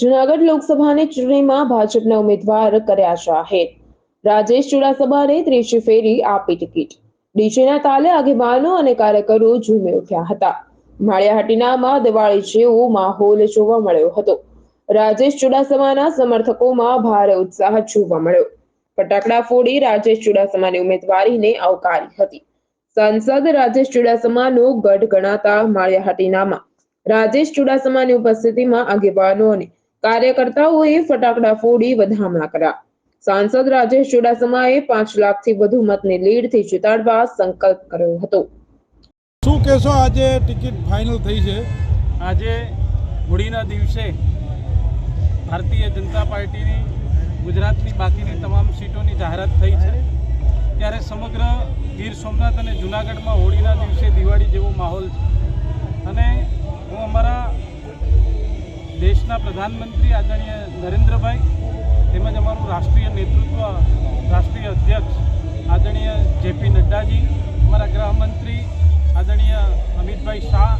જૂનાગઢ લોકસભાની ચૂંટણીમાં ભાજપના ઉમેદવાર કર્યા જાહેર। રાજેશ ચુડાસમાને ત્રીજી ફેરી આપી ટિકિટ। ડીજેના તાલે આગેવાનો અને કાર્યકરો ઝૂમી ઉઠ્યા હતા। માળિયાહાટીનામાં દિવાળી જેવો માહોલ જોવા મળ્યો હતો। રાજેશ ચુડાસમાના સમર્થકોમાં ભારે ઉત્સાહ જોવા મળ્યો। ફટાકડા ફોડી રાજેશ ચુડાસમાની ઉમેદવારીને આવકારી હતી। સાંસદ રાજેશ ચુડાસમાનો ગઢ ગણાતા માળિયાહાટીનામાં રાજેશ ચુડાસમાની ઉપસ્થિતિમાં આગેવાનો અને કાર્યકર્તાઓએ ફટાકડા ફોડી વધામણા કર્યા। સાંસદ રાજેશ ચુડાસમાએ 5 લાખથી વધુ મતની લીડથી જીતાડવા સંકલ્પ કર્યો હતો। શું કહેશો, આજે ટિકિટ ફાઇનલ થઈ છે? આજે હોળીના દિવસે ભારતીય જનતા પાર્ટીની ગુજરાતની બાકીની તમામ સીટોની જાહેરાત થઈ છે। ત્યારે સમગ્ર ગીર સોમનાથ અને જૂનાગઢમાં હોળીના દિવસે દિવાળી જેવો માહોલ છે અને હું અમારા દેશના પ્રધાનમંત્રી આદરણીય નરેન્દ્રભાઈ તેમજ અમારું રાષ્ટ્રીય નેતૃત્વ, રાષ્ટ્રીય અધ્યક્ષ આદરણીય જેપી નડ્ડાજી, અમારા ગૃહમંત્રી આદરણીય અમિતભાઈ શાહ,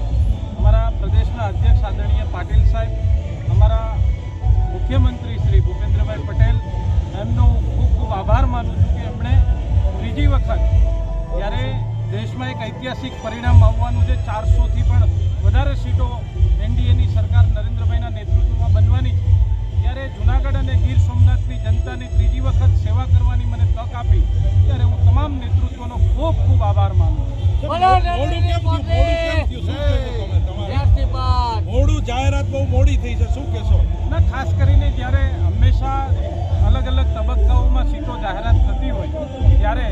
અમારા પ્રદેશના અધ્યક્ષ આદરણીય પાટીલ સાહેબ, અમારા મુખ્યમંત્રી શ્રી ભૂપેન્દ્રભાઈ પટેલ, એમનો ખૂબ ખૂબ આભાર માનું છું કે એમણે ત્રીજી વખત જ્યારે દેશમાં એક ઐતિહાસિક પરિણામ આવવાનું છે, 400થી પણ વધારે સીટો એનડીએની સરકાર નરેન્દ્રભાઈના નેતૃત્વમાં બનવાની, ત્યારે જૂનાગઢ અને ગીર સોમનાથની જનતાની ત્રીજી વખત સેવા કરવાની મને તક આપી, ત્યારે હું તમામ નેતૃત્વનો ખૂબ ખૂબ આભાર માનું છું। જાહેરાત બહુ મોડી થઈ છે, શું કહેશો? ના, ખાસ કરીને જ્યારે હંમેશા અલગ અલગ તબક્કાઓમાં સીટો જાહેરાત થતી હોય ત્યારે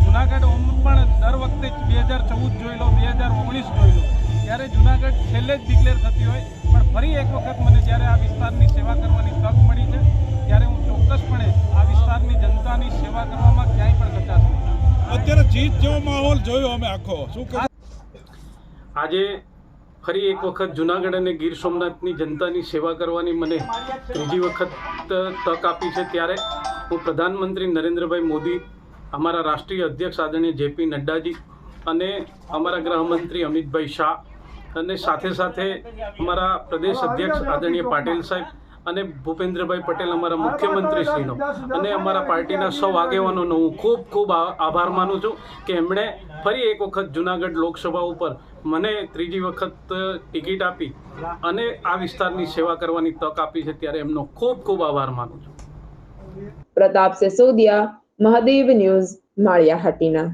જૂનાગઢ પણ દર વખતે 2014 જોઈ લો, 2019 જોઈ લો, ત્યારે જૂનાગઢ છેલ્લે જ ડિક્લેર થતી હોય, પણ ફરી એક વખત મને જ્યારે આ વિસ્તારની સેવા કરવાની તક મળી છે ત્યારે હું ચોક્કસપણે આ વિસ્તારની જનતાની સેવા કરવામાં ક્યાંય પણ કચાશ નહીં। અત્યારે જીત જેવો માહોલ જોયો અમે આખો, શું કહે? આજે ફરી એક વખત જૂનાગઢ અને ગીર સોમનાથની જનતાની સેવા કરવાની મને ત્રીજી વખત તક આપી છે, ત્યારે હું પ્રધાનમંત્રી નરેન્દ્રભાઈ મોદી, અમારા રાષ્ટ્રીય અધ્યક્ષ આદરણીય જેપી નડ્ડાજી અને અમારા ગૃહમંત્રી અમિતભાઈ શાહ અને સાથે સાથે અમારા પ્રદેશ અધ્યક્ષ આદરણીય પાટીલ સાહેબ અને ભૂપેન્દ્રભાઈ પટેલ અમારા મુખ્યમંત્રીશ્રીનો અને અમારા પાર્ટીના સૌ આગેવાનોનો હું ખૂબ ખૂબ આભાર માનું છું કે એમણે ફરી એક વખત જૂનાગઢ લોકસભા ઉપર મને ત્રીજી વખત ટિકિટ આપી અને આ વિસ્તારની સેવા કરવાની તક આપી છે, ત્યારે એમનો ખૂબ ખૂબ આભાર માનું છું। પ્રતાપ સેસોદિયા, મહાદેવ ન્યૂઝ, માળિયાહાટીના।